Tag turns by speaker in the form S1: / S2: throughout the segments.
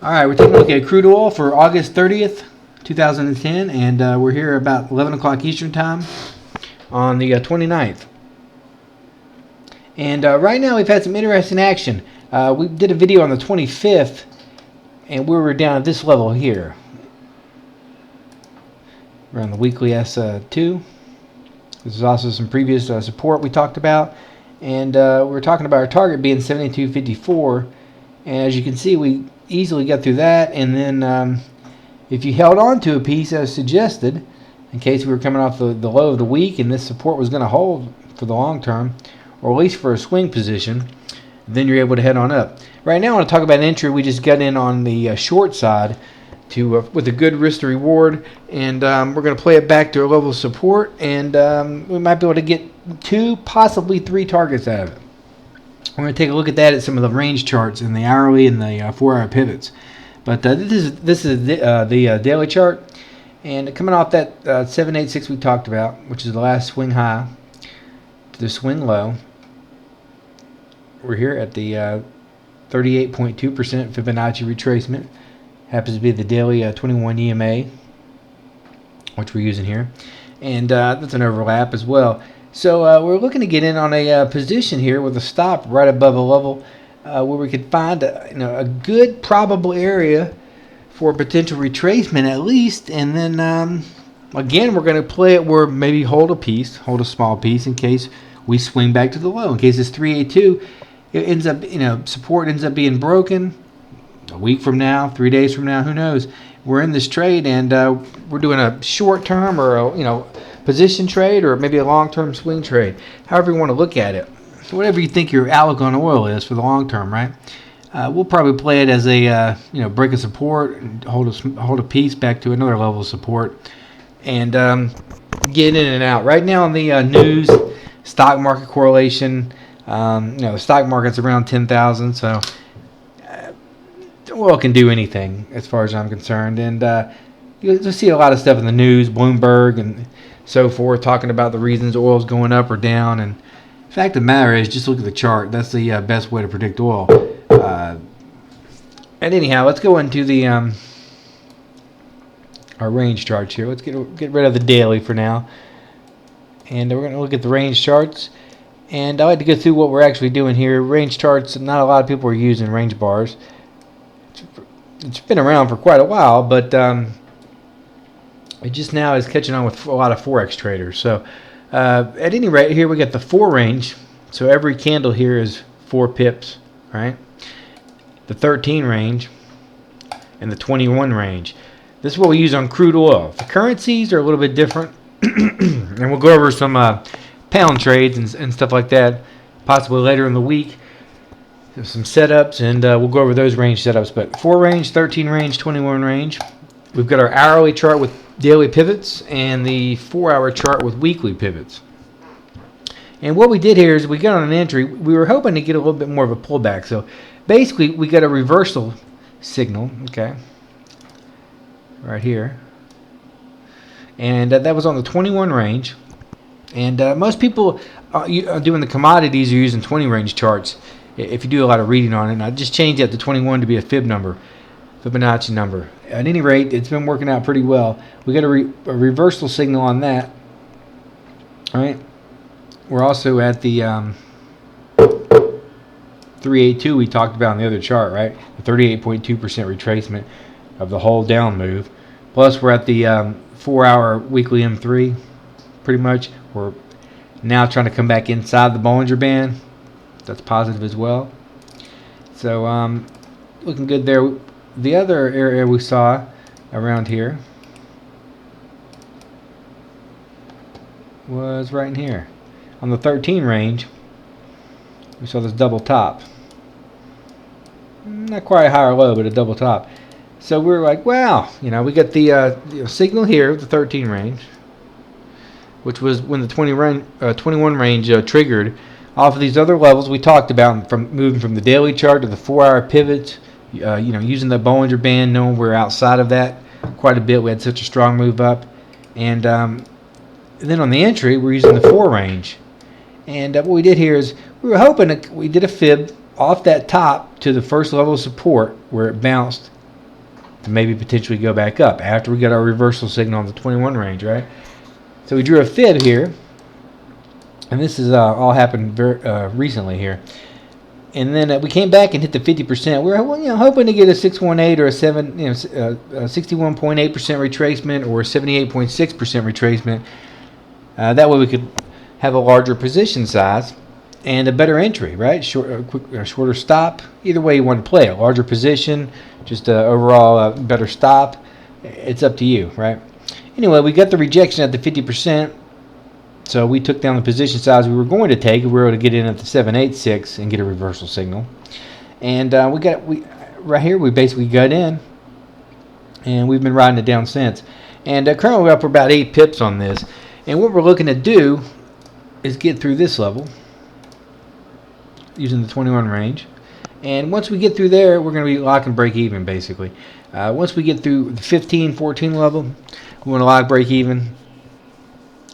S1: All right, we're taking a look at crude oil for August 30th, 2010, and we're here about 11 o'clock Eastern Time on the 29th. And right now we've had some interesting action. We did a video on the 25th, and we were down at this level here. Around the weekly S2. This is also some previous support we talked about. And we were talking about our target being 72.54. And as you can see, we easily got through that. And then if you held on to a piece as suggested, in case we were coming off the low of the week and this support was going to hold for the long term, or at least for a swing position, then you're able to head on up. Right now I want to talk about an entry we just got in on the short side to with a good risk to reward, and we're going to play it back to a level of support, and we might be able to get 2, possibly 3 targets out of it. We're going to take a look at that at some of the range charts in the hourly and the 4-hour pivots. But this is the daily chart, and coming off that 786 we talked about, which is the last swing high to the swing low, we're here at the 38.2% Fibonacci retracement. Happens to be the daily 21 EMA, which we're using here, and that's an overlap as well. So we're looking to get in on a position here with a stop right above a level where we could find a good probable area for potential retracement at least, and then again we're going to play it where maybe hold a small piece in case we swing back to the low. In case it's 382, it ends up support ends up being broken a week from now, 3 days from now, who knows? We're in this trade, and we're doing a short term or a position trade, or maybe a long-term swing trade, however you want to look at it. So whatever you think your outlook on oil is for the long term, right? We'll probably play it as a break of support and hold a piece back to another level of support, and get in and out. Right now on the news, stock market correlation, the stock market's around 10,000, so oil can do anything as far as I'm concerned, and you'll see a lot of stuff in the news, Bloomberg and so forth, talking about the reasons oil's going up or down. And the fact of the matter is, just look at the chart. That's the best way to predict oil. And anyhow, let's go into the our range charts here. Let's get rid of the daily for now, and we're going to look at the range charts. And I like to go through what we're actually doing here. Range charts, not a lot of people are using range bars. It's been around for quite a while, but it just now is catching on with a lot of Forex traders. So at any rate, here we got the 4 range. So every candle here is 4 pips, right? The 13 range and the 21 range. This is what we use on crude oil. The currencies are a little bit different, and we'll go over some pound trades and stuff like that possibly later in the week. There's some setups, and we'll go over those range setups. But 4 range, 13 range, 21 range. We've got our hourly chart with daily pivots and the 4-hour chart with weekly pivots. And what we did here is we got on an entry. We were hoping to get a little bit more of a pullback. So basically we got a reversal signal, okay, right here. And that was on the 21 range. And most people doing the commodities are using 20 range charts if you do a lot of reading on it. And I just changed that to 21 to be a Fibonacci number. At any rate, it's been working out pretty well. We got a reversal signal on that. All right. We're also at the 382 we talked about on the other chart, right? The 38.2% retracement of the whole down move. Plus, we're at the 4-hour weekly M3. Pretty much, we're now trying to come back inside the Bollinger Band. That's positive as well. So, looking good there. The other area we saw around here was right in here. On the 13 range, we saw this double top. Not quite a high or low, but a double top. So we were like, wow, we got the signal here, the 13 range, which was when the 21 range triggered off of these other levels we talked about, from moving from the daily chart to the 4-hour pivot. Using the Bollinger Band, knowing we're outside of that quite a bit. We had such a strong move up. And then on the entry, we're using the 4 range. And what we did here is we were hoping we did a fib off that top to the first level of support where it bounced to maybe potentially go back up after we got our reversal signal on the 21 range, right? So we drew a fib here, and this is all happened very recently here. And then we came back and hit the 50%. We were hoping to get a 618 or a 61.8% retracement or a 78.6% retracement. That way we could have a larger position size and a better entry, right? Shorter stop. Either way you want to play it. Larger position, just overall better stop. It's up to you, right? Anyway, we got the rejection at the 50%. So we took down the position size we were going to take. We were able to get in at the 786 and get a reversal signal. And right here we basically got in, and we've been riding it down since. And currently we're up for about 8 pips on this. And what we're looking to do is get through this level using the 21 range. And once we get through there, we're going to be lock and break even basically. Once we get through the 15, 14 level, we want to lock break even.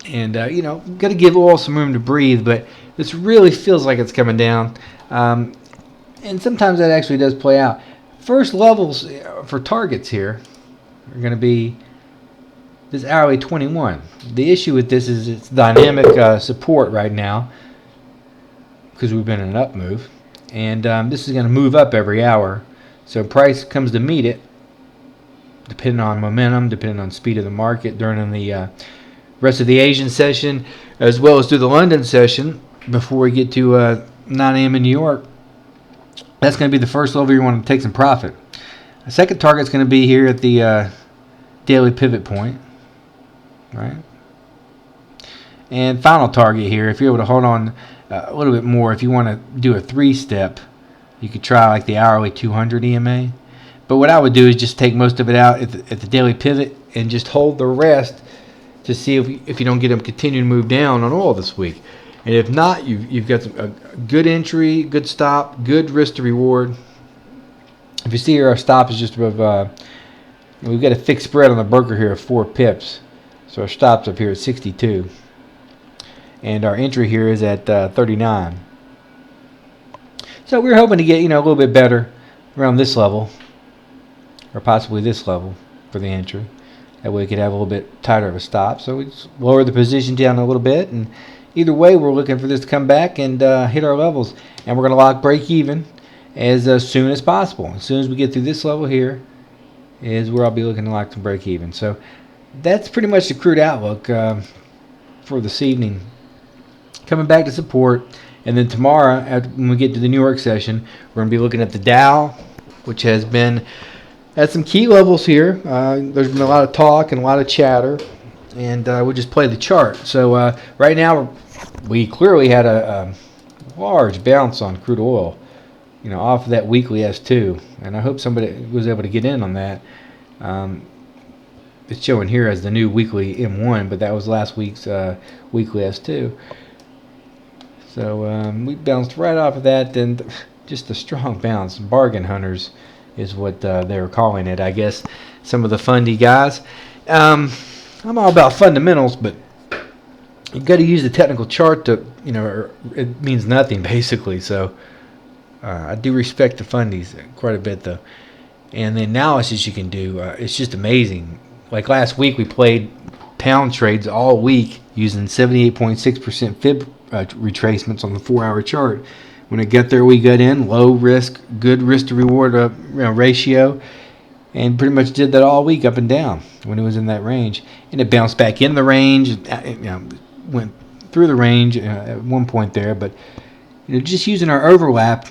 S1: And, got to give oil some room to breathe, but this really feels like it's coming down. And sometimes that actually does play out. First levels for targets here are going to be this hourly 21. The issue with this is it's dynamic support right now because we've been in an up move. And this is going to move up every hour. So price comes to meet it, depending on momentum, depending on speed of the market during the rest of the Asian session, as well as through the London session before we get to 9 a.m. in New York. That's going to be the first level you want to take some profit. The second target is going to be here at the daily pivot point, right? And final target here, if you're able to hold on a little bit more, if you want to do a 3-step, you could try like the hourly 200 EMA. But what I would do is just take most of it out at the daily pivot and just hold the rest to see if you don't get them continue to move down on oil this week. And if not, you've got a good entry, good stop, good risk to reward. If you see here, our stop is just above, we've got a fixed spread on the broker here of 4 pips. So our stop's up here at 62. And our entry here is at 39. So we're hoping to get, a little bit better around this level, or possibly this level for the entry. That way we could have a little bit tighter of a stop. So we just lower the position down a little bit. And either way, we're looking for this to come back and hit our levels. And we're going to lock break even as soon as possible. As soon as we get through this level here is where I'll be looking to lock some break even. So that's pretty much the crude outlook for this evening. Coming back to support. And then tomorrow, when we get to the New York session, we're going to be looking at the Dow, which has been at some key levels here. There's been a lot of talk and a lot of chatter, and we'll just play the chart. So right now, we clearly had a large bounce on crude oil, off of that weekly S2, and I hope somebody was able to get in on that. It's showing here as the new weekly M1, but that was last week's weekly S2. So we bounced right off of that, and just a strong bounce. Bargain hunters is what they were calling it, I guess. Some of the fundy guys. I'm all about fundamentals, but you've got to use the technical chart to, it means nothing basically. So I do respect the fundies quite a bit, though. And the analysis you can do, it's just amazing. Like last week, we played pound trades all week using 78.6% fib retracements on the 4-hour chart. When it got there, we got in low risk, good risk to reward ratio, and pretty much did that all week up and down when it was in that range. And it bounced back in the range, went through the range at one point there. But just using our overlap,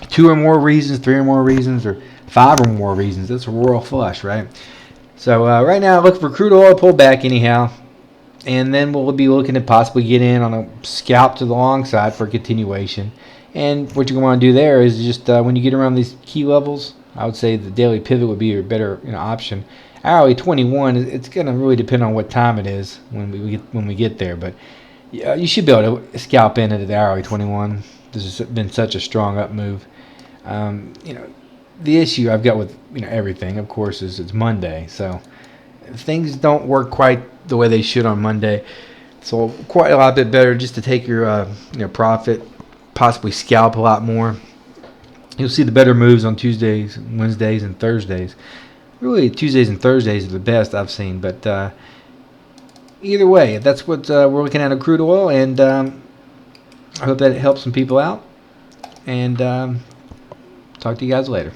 S1: 2 or more reasons, 3 or more reasons, or 5 or more reasons, that's a royal flush, right? So right now, looking for crude oil pullback anyhow. And then we'll be looking to possibly get in on a scalp to the long side for continuation. And what you're going to want to do there is just when you get around these key levels, I would say the daily pivot would be your better option. Hourly 21, it's going to really depend on what time it is when we get there. But you should be able to scalp in at the hourly 21. This has been such a strong up move. The issue I've got with everything, of course, is it's Monday. So things don't work quite the way they should on Monday. So quite a lot bit better just to take your profit, possibly scalp a lot more, You'll see the better moves on Tuesdays, Wednesdays, and Thursdays. Really, Tuesdays and Thursdays are the best I've seen. But either way, that's what we're looking at on crude oil, and I hope that it helps some people out. And talk to you guys later.